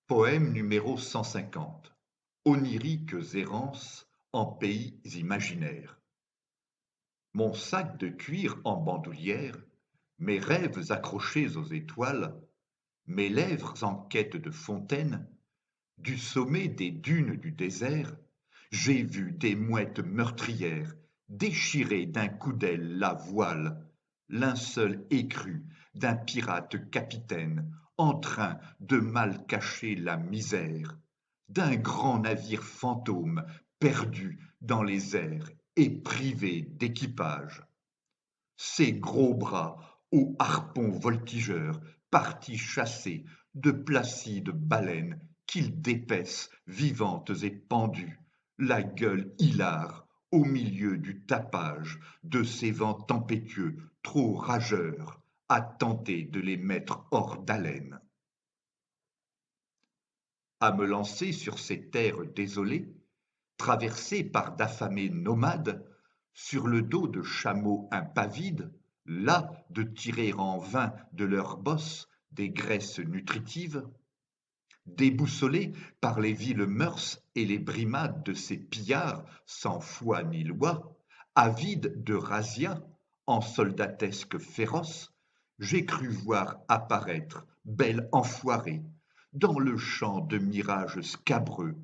Poème numéro 150. Oniriques errances en pays imaginaires. Mon sac de cuir en bandoulière, mes rêves accrochés aux étoiles, mes lèvres en quête de fontaines, du sommet des dunes du désert, j'ai vu des mouettes meurtrières déchirer d'un coup d'aile la voile, linceul écru d'un pirate capitaine en train de mal cacher la misère, d'un grand navire fantôme perdu dans les airs et privé d'équipage. Ces gros bras aux harpons voltigeurs partis chasser de placides baleines qu'ils dépècent vivantes et pendues, la gueule hilare au milieu du tapage de ces vents tempétueux trop rageurs à tenter de les mettre hors d'haleine. À me lancer sur ces terres désolées, traversées par d'affamés nomades, sur le dos de chameaux impavides, las de tirer en vain de leurs bosses des graisses nutritives, déboussolés par les viles mœurs et les brimades de ces pillards sans foi ni loi, avides de razzia, en soldatesque féroce, j'ai cru voir apparaître, belle enfoirée, dans le champ de mirages scabreux,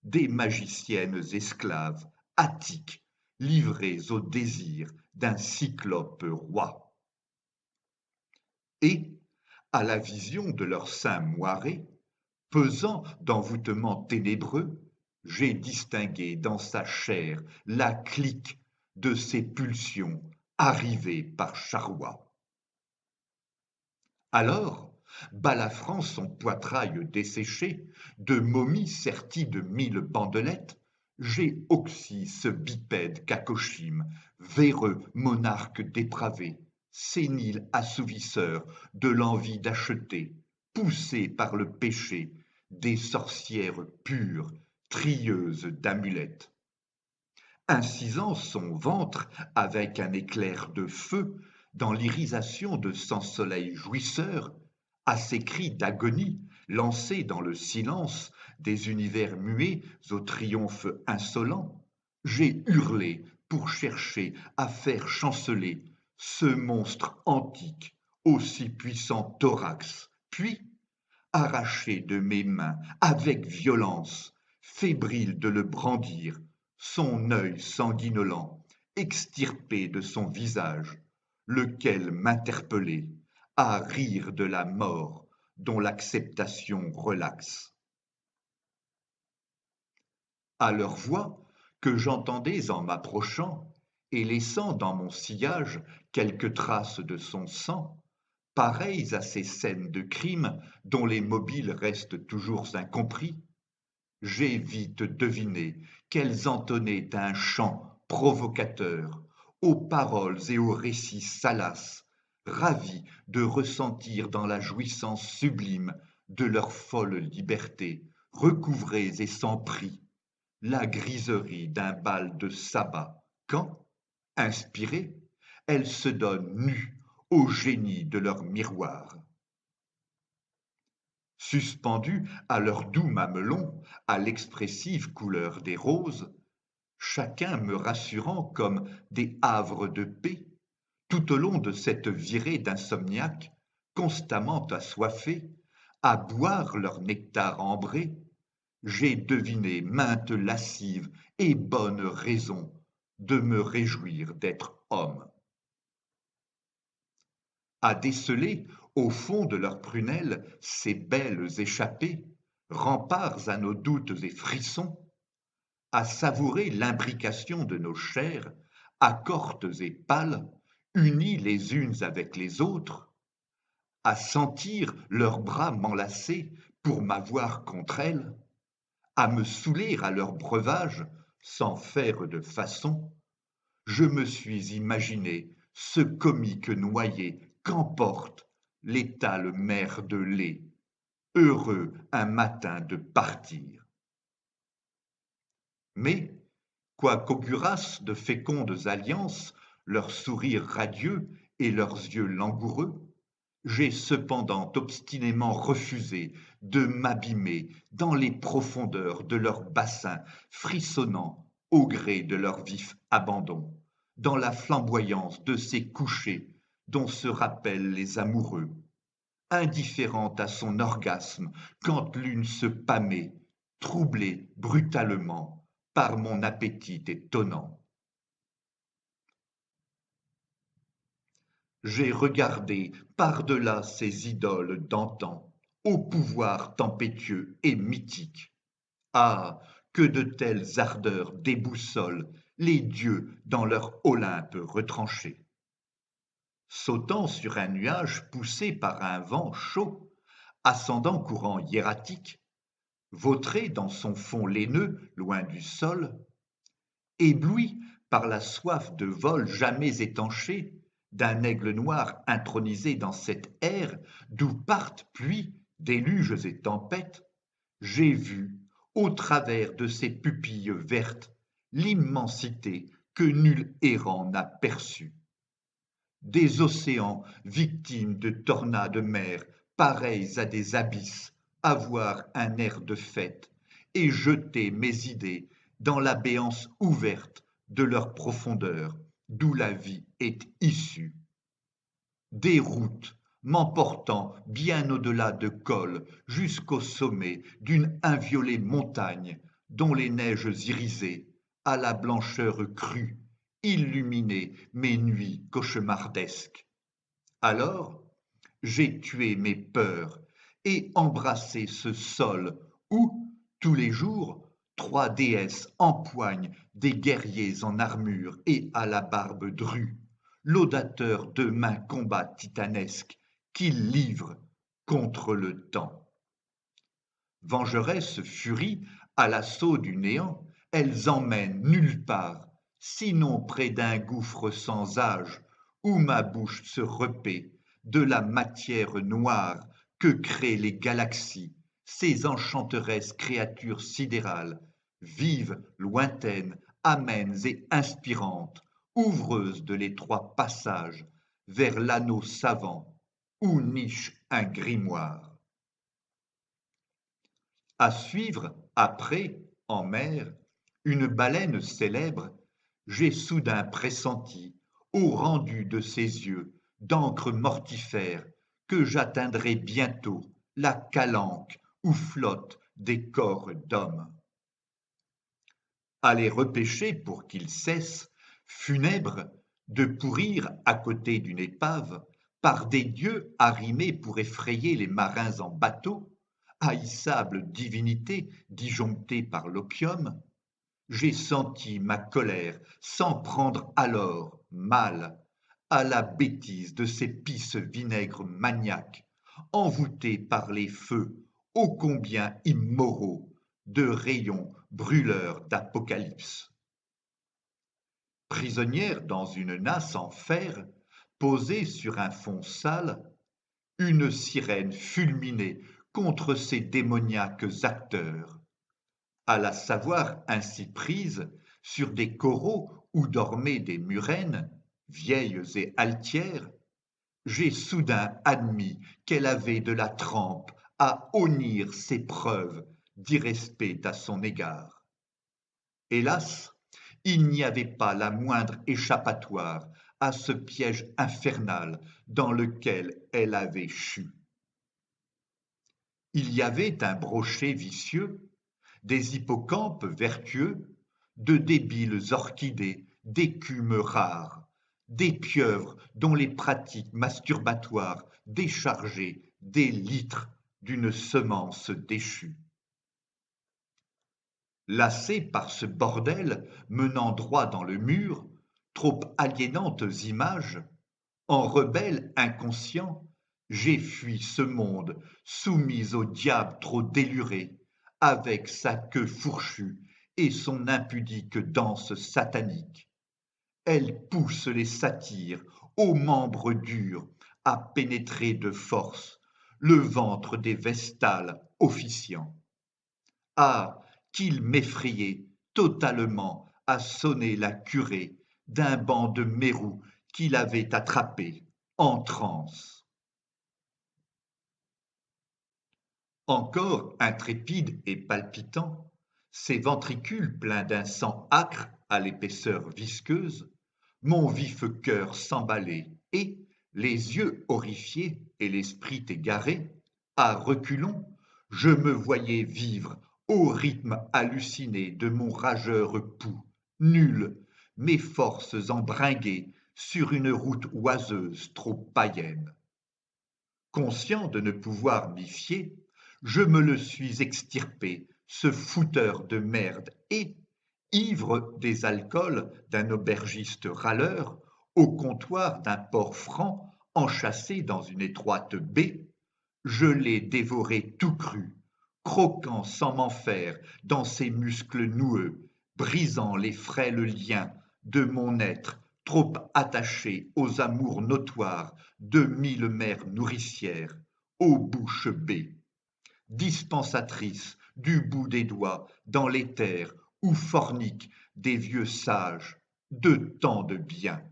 des magiciennes esclaves, attiques, livrées au désir d'un cyclope roi. Et, à la vision de leurs seins moirés, pesant d'envoûtements ténébreux, j'ai distingué dans sa chair la clique de ses pulsions arrivées par charroi. Alors, balafrant son poitrail desséché, de momies serties de 1000 bandelettes, j'ai oxy ce bipède cacochime, véreux monarque dépravé, sénile assouvisseur de l'envie d'acheter, poussé par le péché, des sorcières pures, trieuses d'amulettes. Incisant son ventre avec un éclair de feu dans l'irisation de son soleil jouisseur, à ses cris d'agonie lancés dans le silence des univers muets au triomphe insolent, j'ai hurlé pour chercher à faire chanceler ce monstre antique, aussi puissant thorax, puis, arraché de mes mains avec violence, fébrile de le brandir, son œil sanguinolent, extirpé de son visage, lequel m'interpellait à rire de la mort dont l'acceptation relaxe. À leur voix que j'entendais en m'approchant et laissant dans mon sillage quelques traces de son sang, pareilles à ces scènes de crime dont les mobiles restent toujours incompris, j'ai vite deviné qu'elles entonnaient un chant provocateur, aux paroles et aux récits salaces, ravis de ressentir dans la jouissance sublime de leur folle liberté, recouvrées et sans prix, la griserie d'un bal de sabbat, quand, inspirées, elles se donnent nues au génie de leur miroir. Suspendus à leurs doux mamelons, à l'expressive couleur des roses, chacun me rassurant comme des havres de paix, tout au long de cette virée d'insomniaques, constamment assoiffés, à boire leur nectar ambré, j'ai deviné maintes lascives et bonnes raisons de me réjouir d'être homme. À déceler au fond de leurs prunelles ces belles échappées, remparts à nos doutes et frissons, à savourer l'imbrication de nos chairs, accortes et pâles, unies les unes avec les autres, à sentir leurs bras m'enlacer pour m'avoir contre elles, à me saouler à leur breuvage sans faire de façon, je me suis imaginé ce comique noyé qu'emporte l'étale mer de lait, heureux un matin de partir. Mais, quoiqu'augurassent de fécondes alliances leurs sourires radieux et leurs yeux langoureux, J'ai cependant obstinément refusé de m'abîmer dans les profondeurs de leur bassin frissonnant au gré de leur vif abandon, dans la flamboyance de ces couchers dont se rappellent les amoureux, indifférente à son orgasme quand l'une se pâmait, troublée brutalement par mon appétit étonnant. J'ai regardé par-delà ces idoles d'antan, au pouvoir tempétueux et mythique. Ah, que de telles ardeurs déboussolent les dieux dans leur Olympe retranché. Sautant sur un nuage poussé par un vent chaud, ascendant courant hiératique, vautré dans son fond laineux, loin du sol, ébloui par la soif de vol jamais étanchée d'un aigle noir intronisé dans cette ère d'où partent pluies, déluges et tempêtes, j'ai vu, au travers de ses pupilles vertes, l'immensité que nul errant n'a perçue. Des océans victimes de tornades mer, pareils à des abysses, avoir un air de fête, et jeter mes idées dans la béance ouverte de leur profondeur, d'où la vie est issue. Des routes m'emportant bien au-delà de cols jusqu'au sommet d'une inviolée montagne dont les neiges irisées, à la blancheur crue, illuminaient mes nuits cauchemardesques. Alors, j'ai tué mes peurs et embrassé ce sol où, tous les jours, trois déesses empoignent des guerriers en armure et à la barbe drue, laudateurs de maints combats titanesques qu'ils livrent contre le temps. Vengeresses furies à l'assaut du néant, elles emmènent nulle part, sinon près d'un gouffre sans âge, où ma bouche se repaît de la matière noire que créent les galaxies, ces enchanteresses créatures sidérales, vives, lointaines, amènes et inspirantes, ouvreuses de l'étroit passage vers l'anneau savant où niche un grimoire. À suivre, après, en mer, une baleine célèbre, j'ai soudain pressenti, au rendu de ses yeux, d'encre mortifère, que j'atteindrais bientôt la calanque où flottent des corps d'hommes. À les repêcher pour qu'ils cessent, funèbres, de pourrir à côté d'une épave, par des dieux arrimés pour effrayer les marins en bateau, haïssable divinité disjonctée par l'opium, j'ai senti ma colère s'en prendre alors, mal, à la bêtise de ces pisse vinaigres maniaques, envoûtés par les feux ô combien immoraux de rayons brûleurs d'apocalypse. Prisonnière dans une nasse en fer, posée sur un fond sale, une sirène fulminait contre ces démoniaques acteurs. À la savoir ainsi prise sur des coraux où dormaient des murènes, vieilles et altières, j'ai soudain admis qu'elle avait de la trempe à honnir ses preuves d'irrespect à son égard. Hélas, il n'y avait pas la moindre échappatoire à ce piège infernal dans lequel elle avait chu. Il y avait un brochet vicieux, des hippocampes vertueux, de débiles orchidées, d'écumes rares, des pieuvres dont les pratiques masturbatoires déchargeaient des litres d'une semence déchue. Lassé par ce bordel menant droit dans le mur, trop aliénantes images, en rebelle inconscient, j'ai fui ce monde soumis au diable trop déluré, avec sa queue fourchue et son impudique danse satanique. Elle pousse les satyres aux membres durs à pénétrer de force le ventre des vestales officiants. Ah, qu'il m'effrayait totalement à sonner la curée d'un banc de mérous qu'il avait attrapé en transe. Encore intrépide et palpitant, ses ventricules pleins d'un sang âcre à l'épaisseur visqueuse, mon vif cœur s'emballait et, les yeux horrifiés et l'esprit égaré, à reculons, je me voyais vivre au rythme halluciné de mon rageur pouls, nul, mes forces embringuées sur une route oiseuse trop païenne. Conscient de ne pouvoir m'y fier, je me le suis extirpé, ce fouteur de merde, et, ivre des alcools d'un aubergiste râleur, au comptoir d'un port franc enchâssé dans une étroite baie, je l'ai dévoré tout cru, croquant sans m'en faire dans ses muscles noueux, brisant les frêles liens de mon être trop attaché aux amours notoires de mille mères nourricières, aux bouches baies, dispensatrices du bout des doigts dans l'éther où forniquent des vieux sages de tant de bien.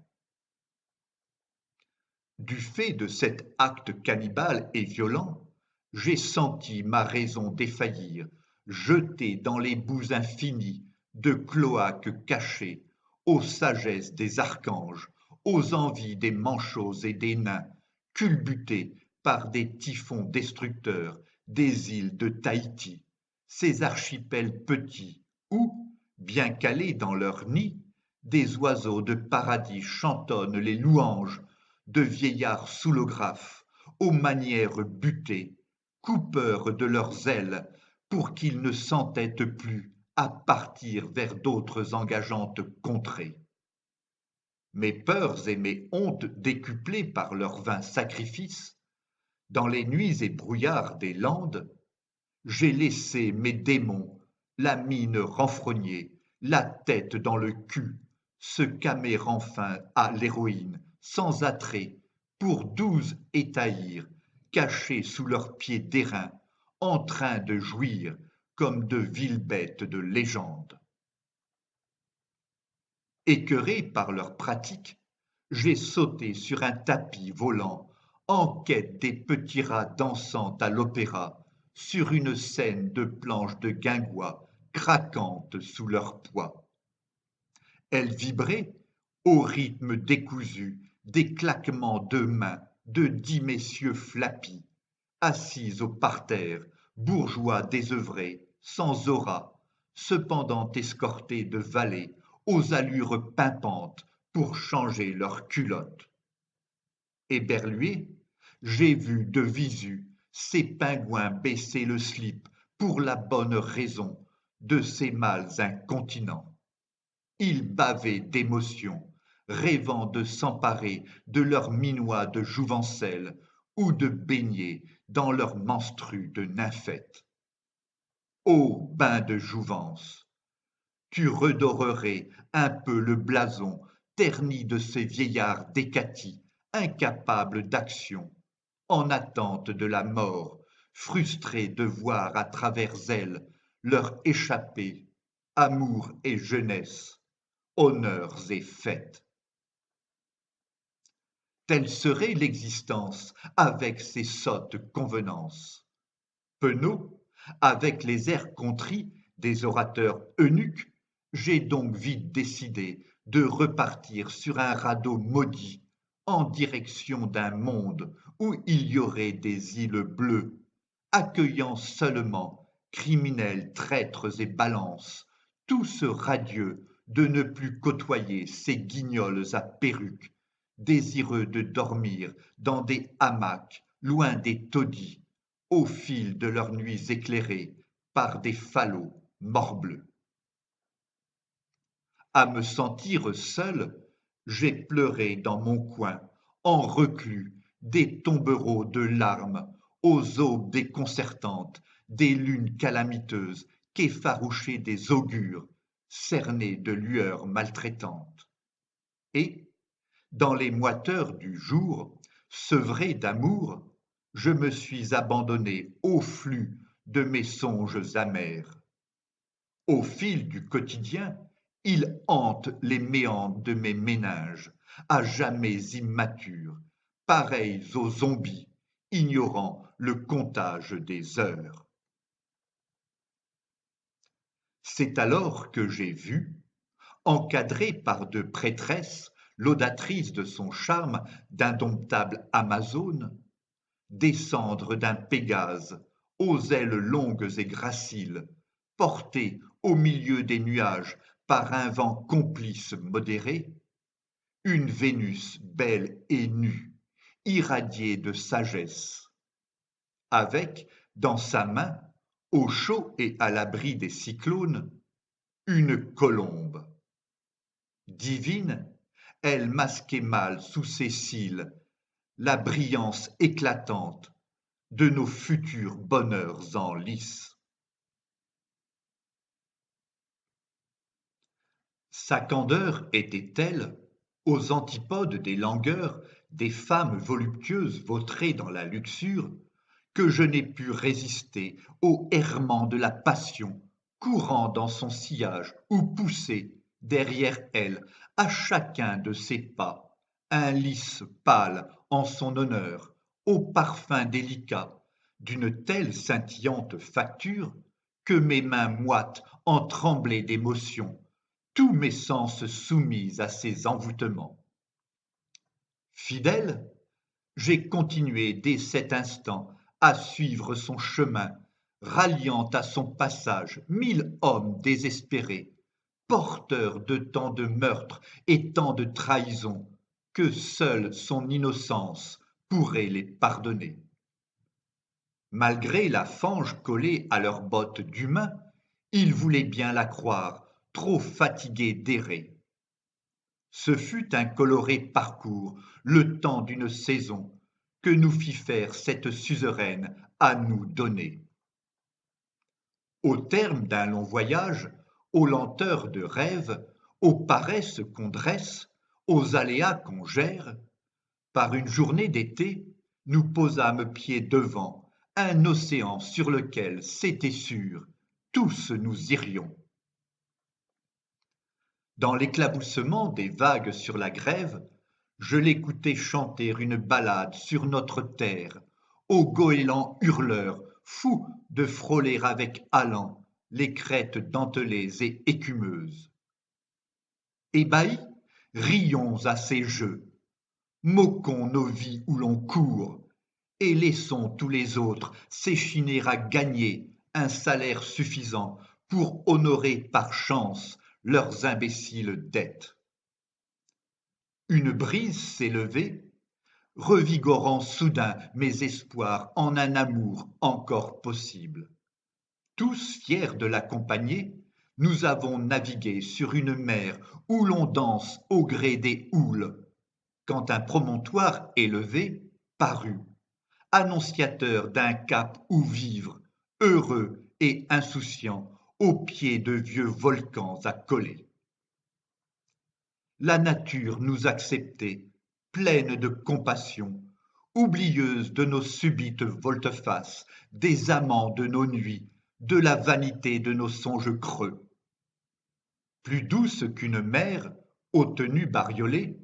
Du fait de cet acte cannibale et violent, j'ai senti ma raison défaillir, jetée dans les boues infinies de cloaques cachées, aux sagesses des archanges, aux envies des manchots et des nains, culbutée par des typhons destructeurs des îles de Tahiti, ces archipels petits où, bien calés dans leurs nids, des oiseaux de paradis chantonnent les louanges de vieillards soulographes, aux manières butées, coupeurs de leurs ailes, pour qu'ils ne s'entêtent plus à partir vers d'autres engageantes contrées. Mes peurs et mes hontes décuplées par leurs vains sacrifices, dans les nuits et brouillards des landes, j'ai laissé mes démons, la mine renfrognée, la tête dans le cul, se camer enfin à l'héroïne, sans attrait, pour 12 étahirs, cachés sous leurs pieds d'airain, en train de jouir comme de viles bêtes de légende. Écœuré par leurs pratiques, j'ai sauté sur un tapis volant, en quête des petits rats dansant à l'opéra, sur une scène de planches de guingois craquantes sous leur poids. Elles vibraient au rythme décousu des claquements de mains de 10 messieurs flapis, assis au parterre, bourgeois désœuvrés, sans aura, cependant escortés de valets aux allures pimpantes pour changer leurs culottes. Éberlué, j'ai vu de visu ces pingouins baisser le slip pour la bonne raison de ces mâles incontinents. Ils bavaient d'émotion, rêvant de s'emparer de leurs minois de jouvencelle ou de baigner dans leurs menstrues de nymphette. Ô bain de jouvence! Tu redorerais un peu le blason terni de ces vieillards décatis, incapables d'action, en attente de la mort, frustrés de voir à travers elle leur échapper amour et jeunesse, honneurs et fêtes. Telle serait l'existence avec ses sottes convenances. Penaud, avec les airs contrits des orateurs eunuques, j'ai donc vite décidé de repartir sur un radeau maudit en direction d'un monde où il y aurait des îles bleues, accueillant seulement criminels, traîtres et balances, tous radieux de ne plus côtoyer ces guignols à perruques, désireux de dormir dans des hamacs loin des taudis, au fil de leurs nuits éclairées par des falots morbleux. À me sentir seul, j'ai pleuré dans mon coin, en reclus, des tombereaux de larmes, aux aubes déconcertantes, des lunes calamiteuses, qu'effarouchaient des augures, cernés de lueurs maltraitantes. Et, dans les moiteurs du jour, sevré d'amour, je me suis abandonné au flux de mes songes amers. Au fil du quotidien, il hante les méandres de mes méninges, à jamais immatures, pareils aux zombies, ignorant le comptage des heures. C'est alors que j'ai vu, encadrée par deux prêtresses, laudatrices de son charme, d'indomptables Amazones, descendre d'un Pégase, aux ailes longues et graciles, portée au milieu des nuages par un vent complice modéré, une Vénus belle et nue, irradiée de sagesse, avec, dans sa main, au chaud et à l'abri des cyclones, une colombe. Divine, elle masquait mal sous ses cils la brillance éclatante de nos futurs bonheurs en lice. Sa candeur était telle, aux antipodes des langueurs des femmes voluptueuses vautrées dans la luxure, que je n'ai pu résister au errement de la passion, courant dans son sillage ou poussé derrière elle à chacun de ses pas, un lys pâle en son honneur, au parfum délicat d'une telle scintillante facture que mes mains moites en tremblaient d'émotion, tous mes sens soumis à ses envoûtements. Fidèle, j'ai continué dès cet instant à suivre son chemin, ralliant à son passage 1000 hommes désespérés, porteurs de tant de meurtres et tant de trahisons que seule son innocence pourrait les pardonner. Malgré la fange collée à leurs bottes d'humains, ils voulaient bien la croire, trop fatigués d'errer. Ce fut un coloré parcours, le temps d'une saison, que nous fit faire cette suzeraine à nous donner. Au terme d'un long voyage, aux lenteurs de rêve, aux paresses qu'on dresse, aux aléas qu'on gère, par une journée d'été, nous posâmes pied devant un océan sur lequel, c'était sûr, tous nous irions. Dans l'éclaboussement des vagues sur la grève, je l'écoutais chanter une ballade sur notre terre, au goéland hurleur, fou de frôler avec allant les crêtes dentelées et écumeuses. Ébahis, rions à ces jeux, moquons nos vies où l'on court, et laissons tous les autres s'échiner à gagner un salaire suffisant pour honorer par chance leurs imbéciles dettes. Une brise s'est levée, revigorant soudain mes espoirs en un amour encore possible. Tous fiers de l'accompagner, nous avons navigué sur une mer où l'on danse au gré des houles, quand un promontoire élevé parut, annonciateur d'un cap où vivre, heureux et insouciant, au pied de vieux volcans accolés. La nature nous acceptait, pleine de compassion, oublieuse de nos subites volte-face, des amants de nos nuits, de la vanité de nos songes creux. Plus douce qu'une mère, aux tenues bariolées,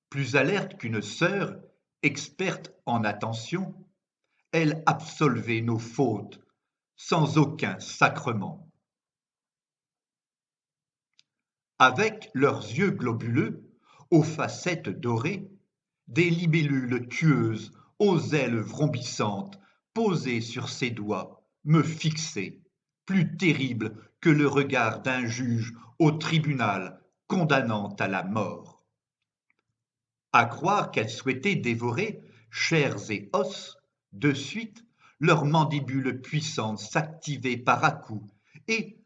plus alerte qu'une sœur, experte en attention, elle absolvait nos fautes sans aucun sacrement. Avec leurs yeux globuleux, aux facettes dorées, des libellules tueuses, aux ailes vrombissantes, posées sur ses doigts, me fixaient, plus terribles que le regard d'un juge au tribunal condamnant à la mort. À croire qu'elles souhaitaient dévorer chairs et os, de suite, leurs mandibules puissantes s'activaient par à-coups, et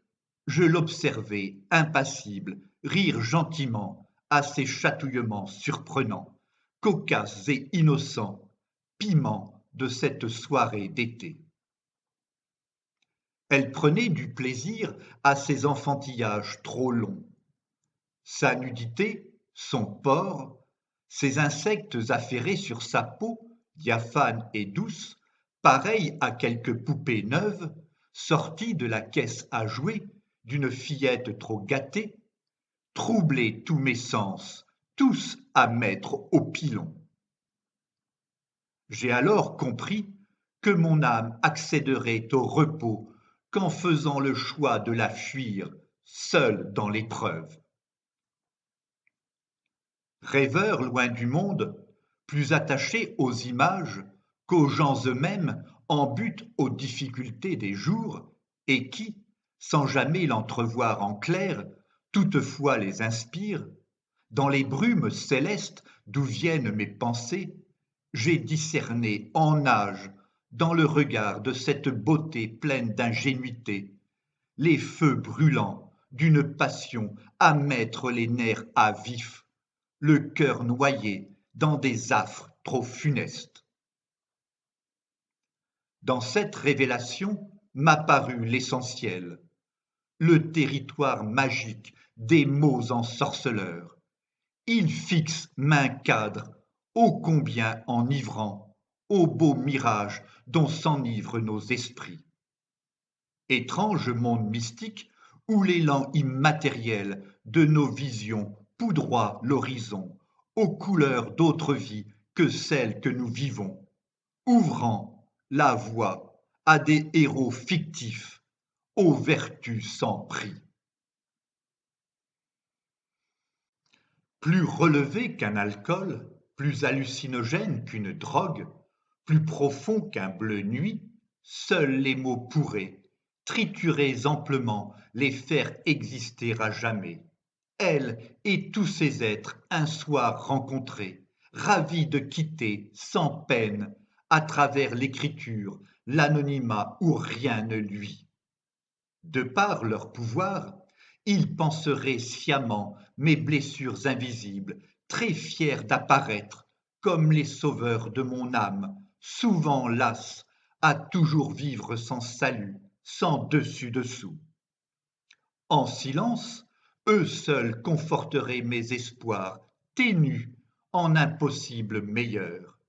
je l'observais, impassible, rire gentiment à ces chatouillements surprenants, cocasses et innocents, piments de cette soirée d'été. Elle prenait du plaisir à ces enfantillages trop longs. Sa nudité, son port, ces insectes affairés sur sa peau, diaphane et douce, pareils à quelques poupées neuves, sorties de la caisse à jouets d'une fillette trop gâtée, troublaient tous mes sens, tous à mettre au pilon. J'ai alors compris que mon âme accéderait au repos qu'en faisant le choix de la fuir, seule dans l'épreuve. Rêveur loin du monde, plus attaché aux images qu'aux gens eux-mêmes, en butte aux difficultés des jours, et qui, sans jamais l'entrevoir en clair, toutefois les inspire, dans les brumes célestes d'où viennent mes pensées, j'ai discerné en nage, dans le regard de cette beauté pleine d'ingénuité, les feux brûlants d'une passion à mettre les nerfs à vif, le cœur noyé dans des affres trop funestes. Dans cette révélation m'apparut l'essentiel, le territoire magique des mots ensorceleurs. Il fixe main cadre, ô combien enivrant, ô beau mirage dont s'enivrent nos esprits. Étrange monde mystique où l'élan immatériel de nos visions poudroie l'horizon aux couleurs d'autres vies que celles que nous vivons, ouvrant la voie à des héros fictifs, aux vertus sans prix. Plus relevé qu'un alcool, plus hallucinogène qu'une drogue, plus profond qu'un bleu nuit, seuls les mots pourraient, triturés amplement, les faire exister à jamais. Elle et tous ces êtres un soir rencontrés, ravis de quitter sans peine, à travers l'écriture, l'anonymat où rien ne luit. De par leur pouvoir, ils panseraient sciemment mes blessures invisibles, très fiers d'apparaître comme les sauveurs de mon âme, souvent las à toujours vivre sans salut, sans dessus-dessous. En silence, eux seuls conforteraient mes espoirs, ténus en impossible meilleur,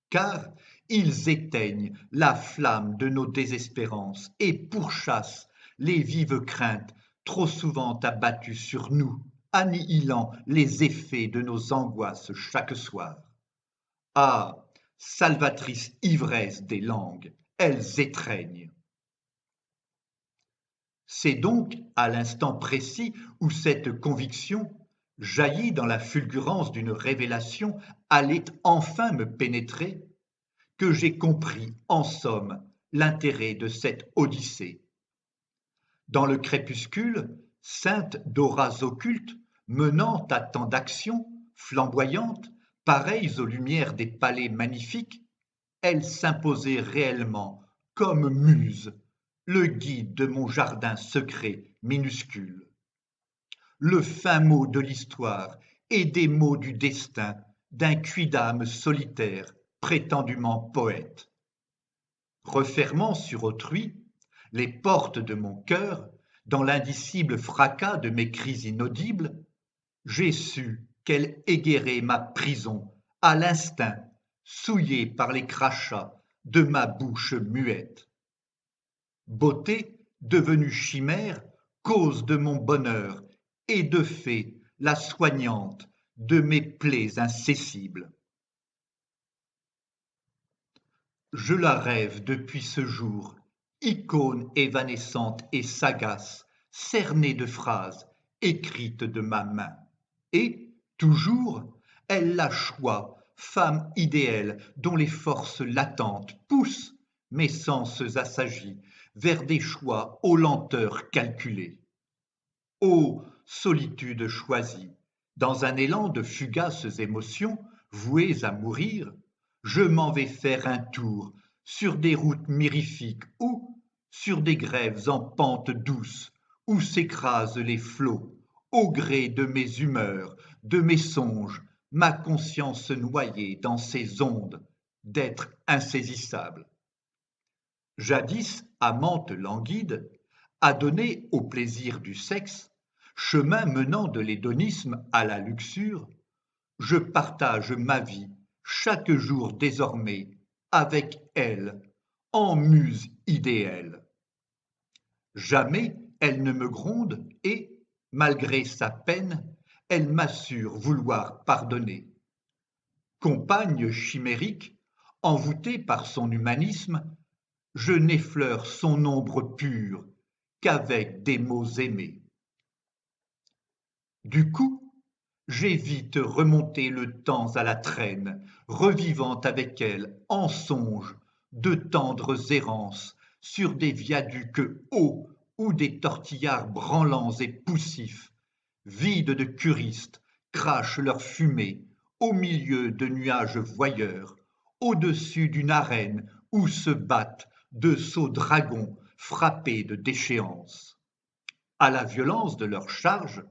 car ils éteignent la flamme de nos désespérances et pourchassent les vives craintes trop souvent abattues sur nous, annihilant les effets de nos angoisses chaque soir. Ah, salvatrice ivresse des langues, elles étreignent. C'est donc à l'instant précis où cette conviction, jaillie dans la fulgurance d'une révélation, allait enfin me pénétrer, que j'ai compris, en somme, l'intérêt de cette odyssée. Dans le crépuscule, ceinte d'auras occultes, menant à tant d'actions, flamboyantes, pareilles aux lumières des palais magnifiques, elle s'imposait réellement comme muse, le guide de mon jardin secret minuscule. Le fin mot de l'histoire et des mots du destin d'un quidam solitaire, prétendument poète. Refermant sur autrui les portes de mon cœur, dans l'indicible fracas de mes cris inaudibles, j'ai su qu'elle égayerait ma prison à l'instinct, souillée par les crachats de ma bouche muette. Beauté devenue chimère, cause de mon bonheur, et de fait la soignante de mes plaies incessibles. Je la rêve depuis ce jour, icône évanescente et sagace, cernée de phrases écrites de ma main. Et, toujours, elle la choix, femme idéale dont les forces latentes poussent mes sens assagis vers des choix aux lenteurs calculées. Ô solitude choisie, dans un élan de fugaces émotions vouées à mourir, je m'en vais faire un tour sur des routes mirifiques ou sur des grèves en pente douce où s'écrasent les flots, au gré de mes humeurs, de mes songes, ma conscience noyée dans ces ondes d'être insaisissable. Jadis amante languide, adonnée au plaisir du sexe, chemin menant de l'hédonisme à la luxure, je partage ma vie chaque jour désormais avec elle, en muse idéale. Jamais elle ne me gronde et, malgré sa peine, elle m'assure vouloir pardonner. Compagne chimérique, Envoûté par son humanisme, je n'effleure son ombre pure qu'avec des mots aimés. Du coup, j'ai vite remonté le temps à la traîne, revivant avec elle, en songe, de tendres errances sur des viaducs hauts où des tortillards branlants et poussifs, vides de curistes, crachent leur fumée au milieu de nuages voyeurs, au-dessus d'une arène où se battent de sots dragons frappés de déchéance. À la violence de leurs charges,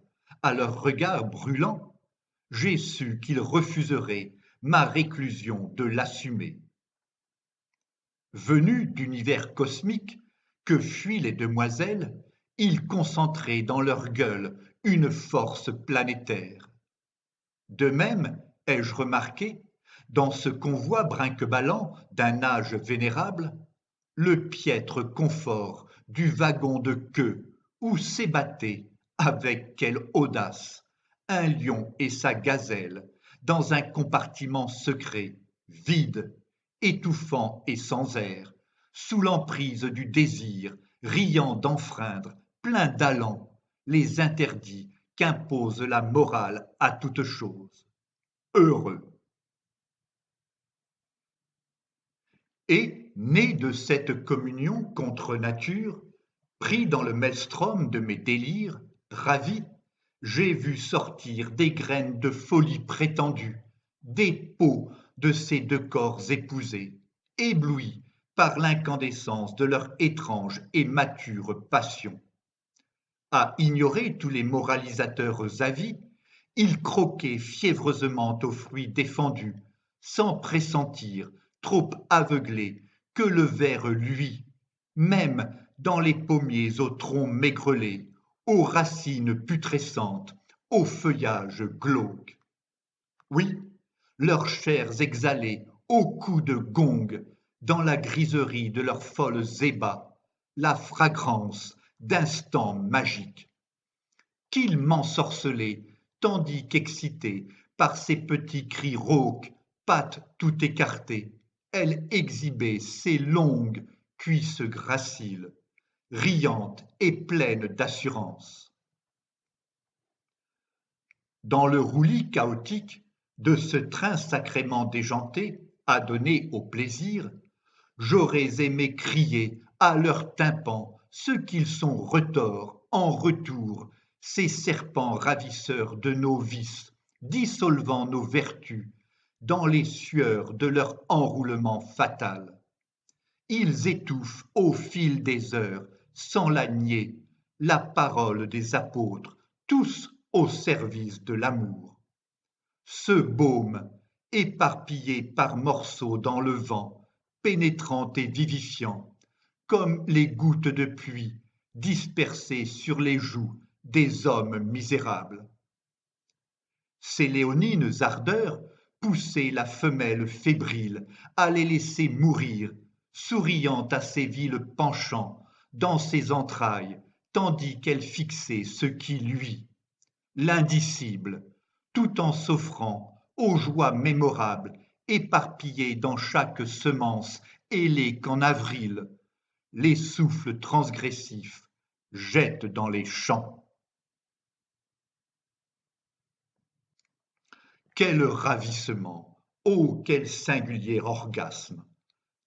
à leurs regards brûlants, j'ai su qu'ils refuseraient ma réclusion de l'assumer. Venus d'univers cosmiques que fuient les demoiselles, ils concentraient dans leur gueule une force planétaire. De même, ai-je remarqué, dans ce convoi brinque-ballant d'un âge vénérable, le piètre confort du wagon de queue où s'ébattait, avec quelle audace, un lion et sa gazelle dans un compartiment secret, vide, étouffant et sans air, sous l'emprise du désir, riant d'enfreindre, plein d'allant, les interdits qu'impose la morale à toute chose. Heureux. Et, né de cette communion contre nature, pris dans le maelstrom de mes délires, ravi, j'ai vu sortir des graines de folie prétendue, des peaux de ces deux corps épousés, éblouis par l'incandescence de leur étrange et mature passion. À ignorer tous les moralisateurs avis, ils croquaient fiévreusement aux fruits défendus, sans pressentir, trop aveuglés, que le ver lui, même dans les pommiers aux troncs maigrelé's, aux racines putrescentes, aux feuillages glauques. Oui, leurs chairs exhalaient au coup de gong, dans la griserie de leurs folles ébats, la fragrance d'instants magiques. Qu'ils m'ensorcelaient, tandis qu'excitée par ses petits cris rauques, pattes tout écartées, elle exhibait ses longues cuisses graciles, riantes et pleines d'assurance. Dans le roulis chaotique de ce train sacrément déjanté, adonné au plaisir, j'aurais aimé crier à leurs tympans ce qu'ils sont retors en retour, ces serpents ravisseurs de nos vices, dissolvant nos vertus dans les sueurs de leur enroulement fatal. Ils étouffent au fil des heures, sans la nier, la parole des apôtres, tous au service de l'amour. Ce baume, éparpillé par morceaux dans le vent, pénétrant et vivifiant, comme les gouttes de pluie dispersées sur les joues des hommes misérables. Ces léonines ardeurs poussaient la femelle fébrile à les laisser mourir, souriant à ses vils penchants dans ses entrailles, tandis qu'elle fixait ce qui lui, l'indicible, tout en s'offrant aux joies mémorables, éparpillées dans chaque semence ailée qu'en avril, les souffles transgressifs jettent dans les champs. Quel ravissement! Oh, quel singulier orgasme!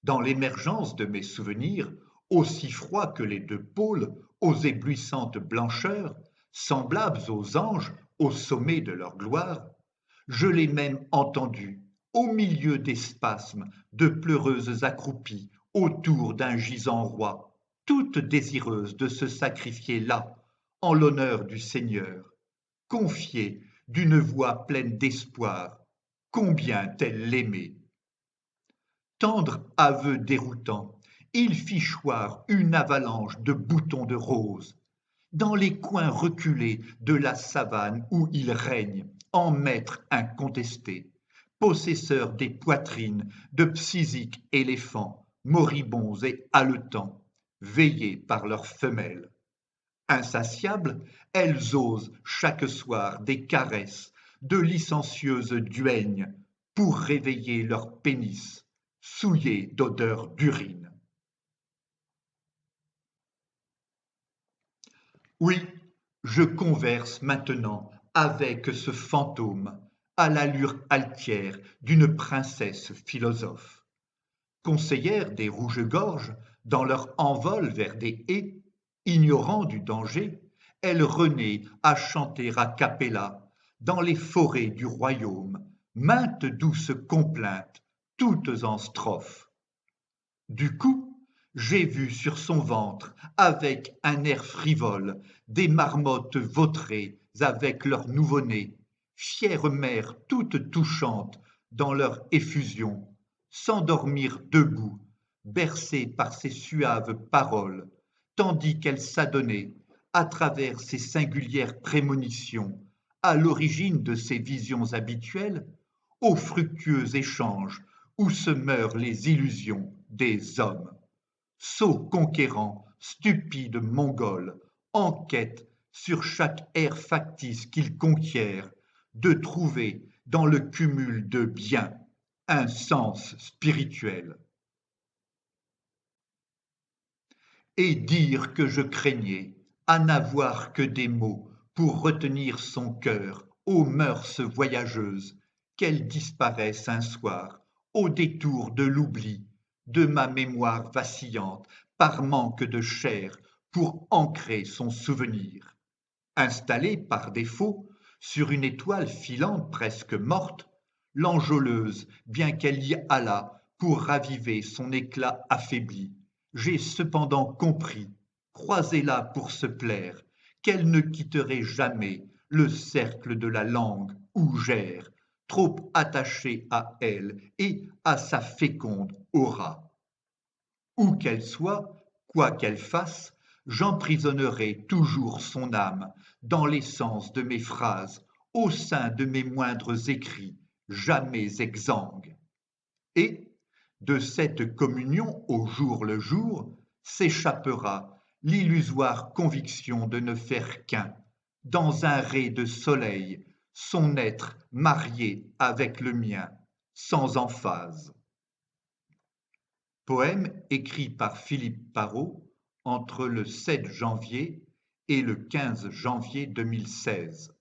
Dans l'émergence de mes souvenirs, aussi froids que les deux pôles, aux éblouissantes blancheurs, semblables aux anges au sommet de leur gloire, je l'ai même entendue, au milieu des spasmes de pleureuses accroupies autour d'un gisant roi, toutes désireuses de se sacrifier là, en l'honneur du Seigneur, confiées d'une voix pleine d'espoir, combien elle l'aimait. Tendre aveu déroutant, il fit choir une avalanche de boutons de rose, dans les coins reculés de la savane où il règne, en maître incontesté, possesseur des poitrines de psiziques éléphants, moribonds et haletants, veillés par leurs femelles. Insatiables, elles osent chaque soir des caresses de licencieuses duègnes pour réveiller leur pénis, souillé d'odeur d'urine. Oui, je converse maintenant avec ce fantôme à l'allure altière d'une princesse philosophe. Conseillère des rouges-gorges, dans leur envol vers des haies, ignorant du danger, elle renaît à chanter a cappella dans les forêts du royaume, maintes douces complaintes, toutes en strophes. Du coup, j'ai vu sur son ventre, avec un air frivole, des marmottes vautrées avec leur nouveau-né, fières mères toutes touchantes dans leur effusion, s'endormir debout, bercées par ces suaves paroles, tandis qu'elles s'adonnaient, à travers ces singulières prémonitions, à l'origine de ces visions habituelles, aux fructueux échanges où se meurent les illusions des hommes. Sots conquérants, stupides mongols, enquêtent sur chaque air factice qu'ils conquièrent, de trouver dans le cumul de biens un sens spirituel. Et dire que je craignais à n'avoir que des mots pour retenir son cœur aux mœurs voyageuses, qu'elles disparaissent un soir au détour de l'oubli de ma mémoire vacillante par manque de chair pour ancrer son souvenir. Installée par défaut sur une étoile filante presque morte, l'enjôleuse, bien qu'elle y allât pour raviver son éclat affaibli, j'ai cependant compris, croisée là pour se plaire, qu'elle ne quitterait jamais le cercle de la langue où j'erre, trop attaché à elle et à sa féconde aura. Où qu'elle soit, quoi qu'elle fasse, j'emprisonnerai toujours son âme dans l'essence de mes phrases, au sein de mes moindres écrits, jamais exsangues. Et, de cette communion au jour le jour, s'échappera l'illusoire conviction de ne faire qu'un, dans un ray de soleil, son être marié avec le mien, sans emphase. Poème écrit par Philippe Parrot entre le 7 janvier et le 15 janvier 2016.